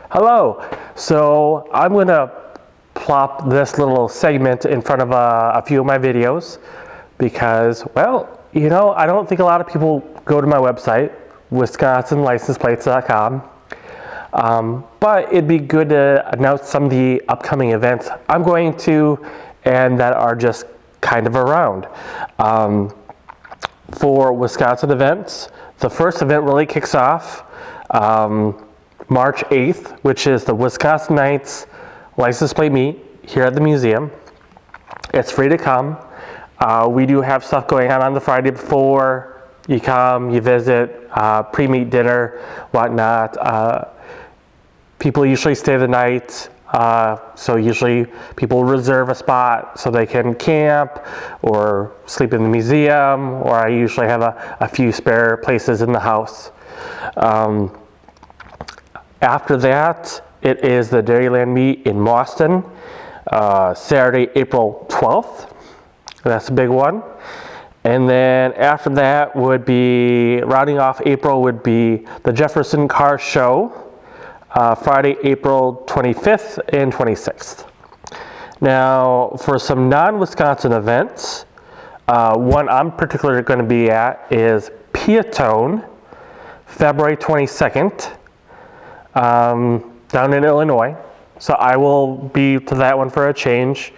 Hello. So I'm going to plop this little segment in front of a few of my videos because, well, I don't think a lot of people go to my website, wisconsinlicenseplates.com. But it'd be good to announce some of the upcoming events I'm going to and that are just kind of around. For Wisconsin events, the first event really kicks off March 8th, which is the Wisconsin Nights license plate meet here at the museum. It's free to come. We do have stuff going on the Friday before. You come, you visit, pre-meet dinner, whatnot. People usually stay the night, so usually people reserve a spot so they can camp or sleep in the museum, or I usually have a few spare places in the house. After that, it is the Dairyland meet in Boston, Saturday, April 12th. That's a big one. And then after that would be, rounding off April, would be the Jefferson Car Show, Friday, April 25th and 26th. Now, for some non-Wisconsin events, one I'm particularly going to be at is Peatone, February 22nd, down in Illinois. So I will be to that one for a change.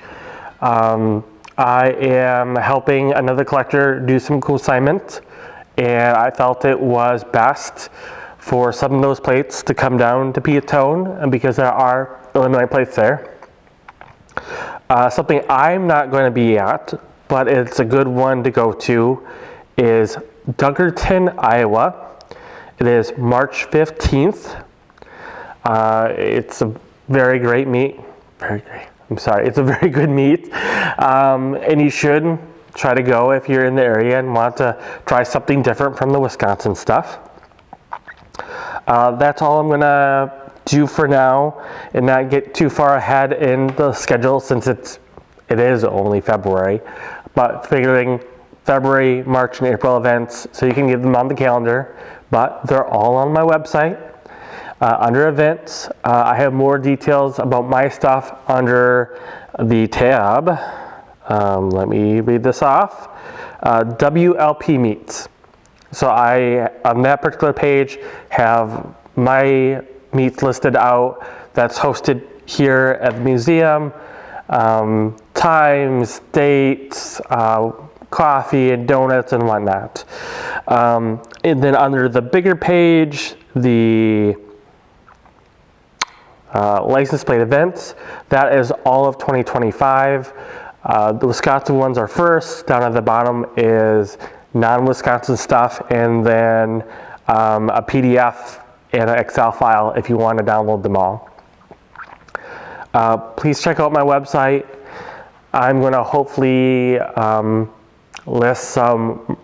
I am helping another collector do some consignment, and I felt it was best for some of those plates to come down to Peatone because there are Illinois plates there. Something I'm not going to be at, but it's a good one to go to, is Dunkerton, Iowa. It is March 15th. It's a very great meet. It's a very good meet. And you should try to go if you're in the area and want to try something different from the Wisconsin stuff. That's all I'm going to do for now and not get too far ahead in the schedule since it is only February. But figuring February, March, and April events so you can get them on the calendar. But they're all on my website. Under events, I have more details about my stuff under the tab. Let me read this off. WLP meets. So I, on that particular page, have my meets listed out that's hosted here at the museum, times, dates, coffee and donuts and whatnot. And then under the bigger page, the license plate events, that is all of 2025. The Wisconsin ones are first. Down at the bottom is non-Wisconsin stuff, and then a PDF and an Excel file if you want to download them all. Please check out my website. I'm going to hopefully list some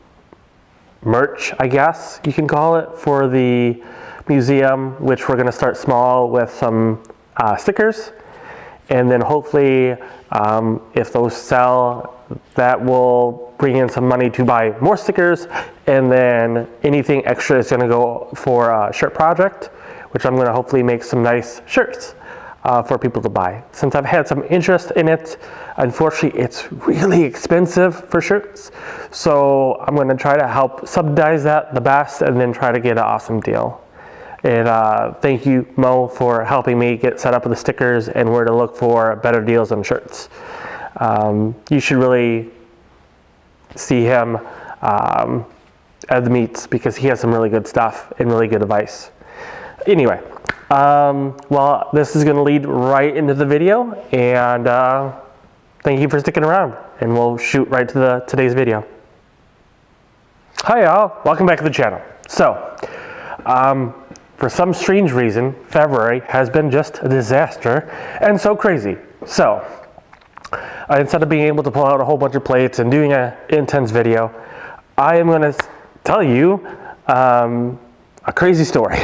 merch, I guess you can call it, for the museum, which we're going to start small with some stickers, and then hopefully if those sell, that will bring in some money to buy more stickers, and then anything extra is going to go for a shirt project, which I'm going to hopefully make some nice shirts for people to buy. Since I've had some interest in it, unfortunately it's really expensive for shirts, so I'm going to try to help subsidize that the best and then try to get an awesome deal. And thank you, Mo, for helping me get set up with the stickers and where to look for better deals on shirts. You should really see him at the meets because he has some really good stuff and really good advice. Anyway, well, this is going to lead right into the video, and thank you for sticking around, and we'll shoot right to today's video. Hi, y'all. Welcome back to the channel. So, for some strange reason, February has been just a disaster and so crazy. So, instead of being able to pull out a whole bunch of plates and doing an intense video, I am going to tell you a crazy story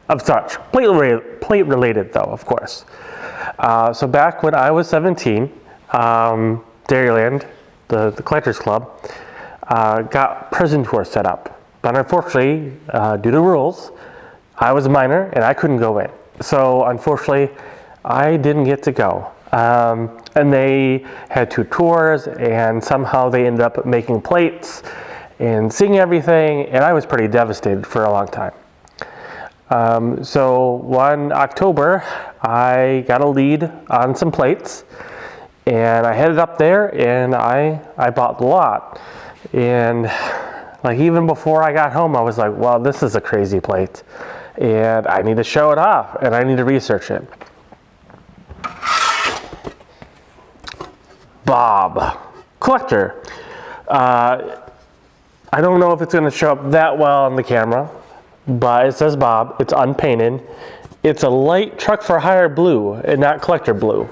of such. Plate related though, of course. So back when I was 17, Dairyland, the Collectors Club, got prison tours set up. But unfortunately, due to rules, I was a minor and I couldn't go in. So unfortunately, I didn't get to go. And they had 2 tours, and somehow they ended up making plates and seeing everything, and I was pretty devastated for a long time. So one October, I got a lead on some plates, and I headed up there, and I bought the lot. And like even before I got home, I was like, well, this is a crazy plate, and I need to show it off, and I need to research it. Bob, collector. I don't know if it's going to show up that well on the camera, but it says Bob. It's unpainted. It's a light truck for hire blue and not collector blue.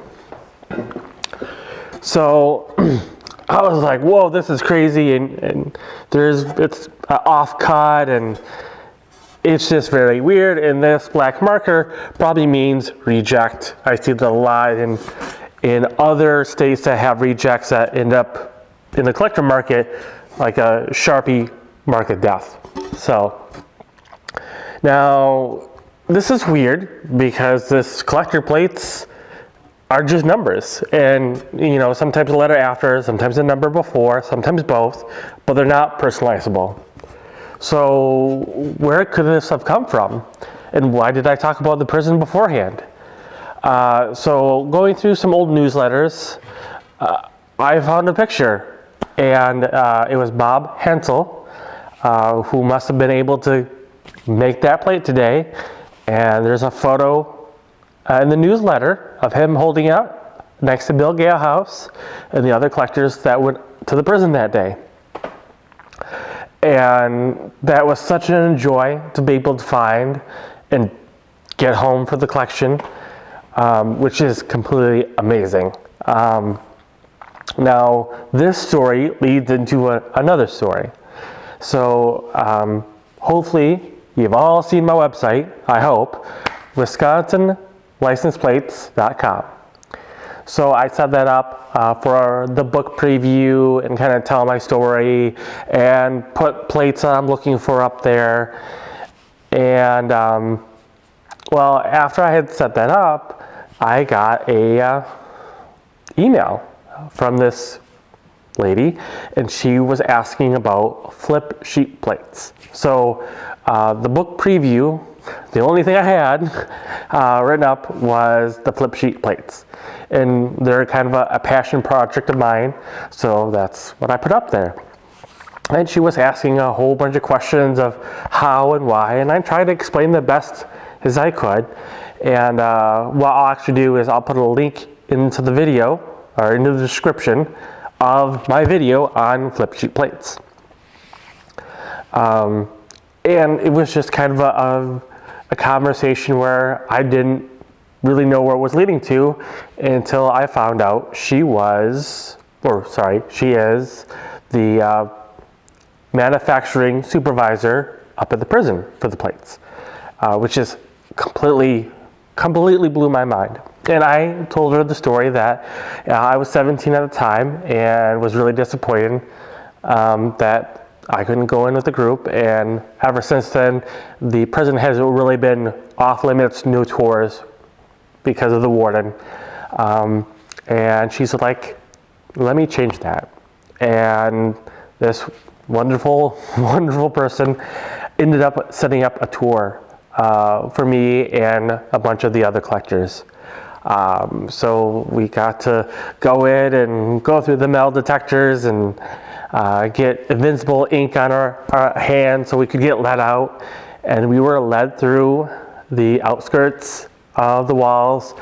So I was like, whoa, this is crazy. And it's off cut, and it's just very weird. And this black marker probably means reject. I see the line in other states that have rejects that end up in the collector market, like a Sharpie mark of death. So now this is weird because this collector plates are just numbers, and sometimes a letter after, sometimes a number before, sometimes both, but they're not personalizable. So where could this have come from, and why did I talk about the prison beforehand? So going through some old newsletters, I found a picture, and it was Bob Hensel, who must have been able to make that plate today. And there's a photo in the newsletter of him holding up next to Bill Galehouse and the other collectors that went to the prison that day. And that was such an joy to be able to find and get home for the collection, which is completely amazing. Now, this story leads into another story. So hopefully you've all seen my website, I hope, WisconsinLicensePlates.com. So I set that up for the book preview and kind of tell my story and put plates I'm looking for up there. And well, after I had set that up, I got a email from this lady, and she was asking about flip sheet plates. So the book preview, the only thing I had written up was the flip sheet plates, and they're kind of a passion project of mine, so that's what I put up there. And she was asking a whole bunch of questions of how and why, and I tried to explain the best as I could. And what I'll actually do is I'll put a link into the video, or into the description of my video on flip sheet plates. And it was just kind of a conversation where I didn't really know where it was leading to until I found out she is the manufacturing supervisor up at the prison for the plates, which is completely blew my mind. And I told her the story that I was 17 at the time and was really disappointed that I couldn't go in with the group. And ever since then, the prison has really been off limits, no tours, because of the warden. And she's like, let me change that. And this wonderful, wonderful person ended up setting up a tour for me and a bunch of the other collectors. So we got to go in and go through the metal detectors and get invincible ink on our hands so we could get let out. And we were led through the outskirts of the walls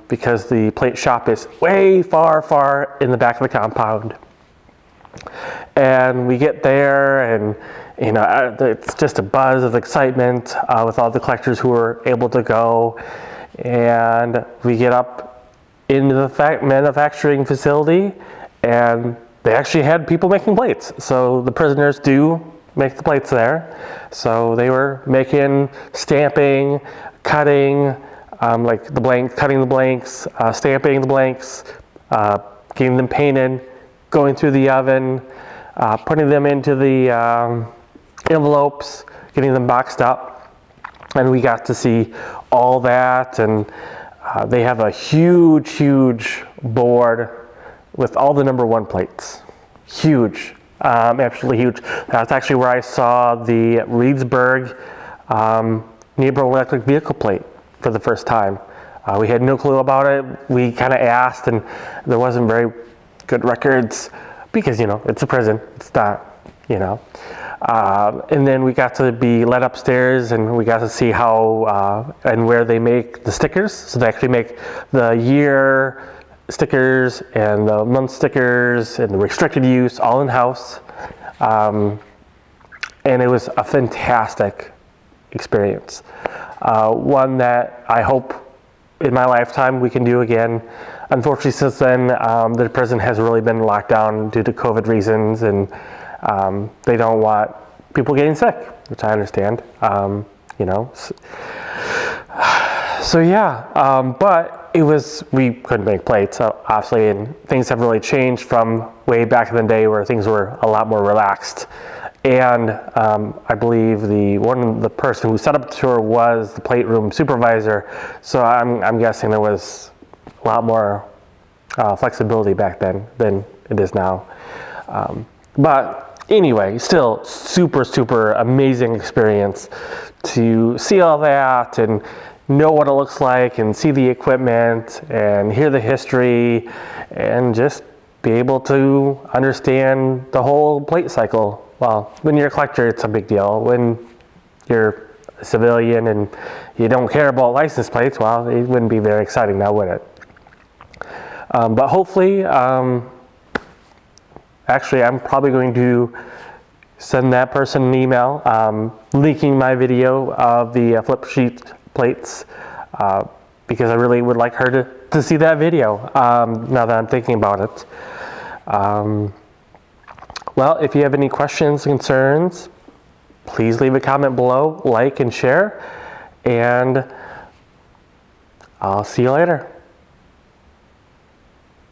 because the plate shop is way far in the back of the compound. And we get there, and it's just a buzz of excitement with all the collectors who were able to go. And we get up into the manufacturing facility, and they actually had people making plates. So the prisoners do make the plates there. So they were making, stamping, cutting, like the blank, cutting the blanks, stamping the blanks, getting them painted, going through the oven, putting them into the envelopes, getting them boxed up. And we got to see all that, and they have a huge board with all the number 1 plates. Huge, absolutely huge. That's actually where I saw the Reedsburg Neighborhood electric vehicle plate for the first time. We had no clue about it. We kind of asked, and there wasn't very good records because, it's a prison. It's not, and then we got to be led upstairs, and we got to see how and where they make the stickers. So they actually make the year stickers and the month stickers and the restricted use all in-house. And it was a fantastic experience. One that I hope in my lifetime we can do again. Unfortunately, since then, the prison has really been locked down due to COVID reasons, and they don't want people getting sick, which I understand. So yeah, but we couldn't make plates, obviously, and things have really changed from way back in the day where things were a lot more relaxed. And I believe the person who set up the tour was the plate room supervisor, so I'm guessing there was a lot more flexibility back then than it is now. But anyway, still super amazing experience to see all that and know what it looks like and see the equipment and hear the history and just be able to understand the whole plate cycle. Well, when you're a collector, it's a big deal. When you're a civilian and you don't care about license plates, well, it wouldn't be very exciting now, would it? But hopefully, actually, I'm probably going to send that person an email linking my video of the flip sheet plates because I really would like her to see that video now that I'm thinking about it. Well, if you have any questions, concerns, please leave a comment below, like and share, and I'll see you later.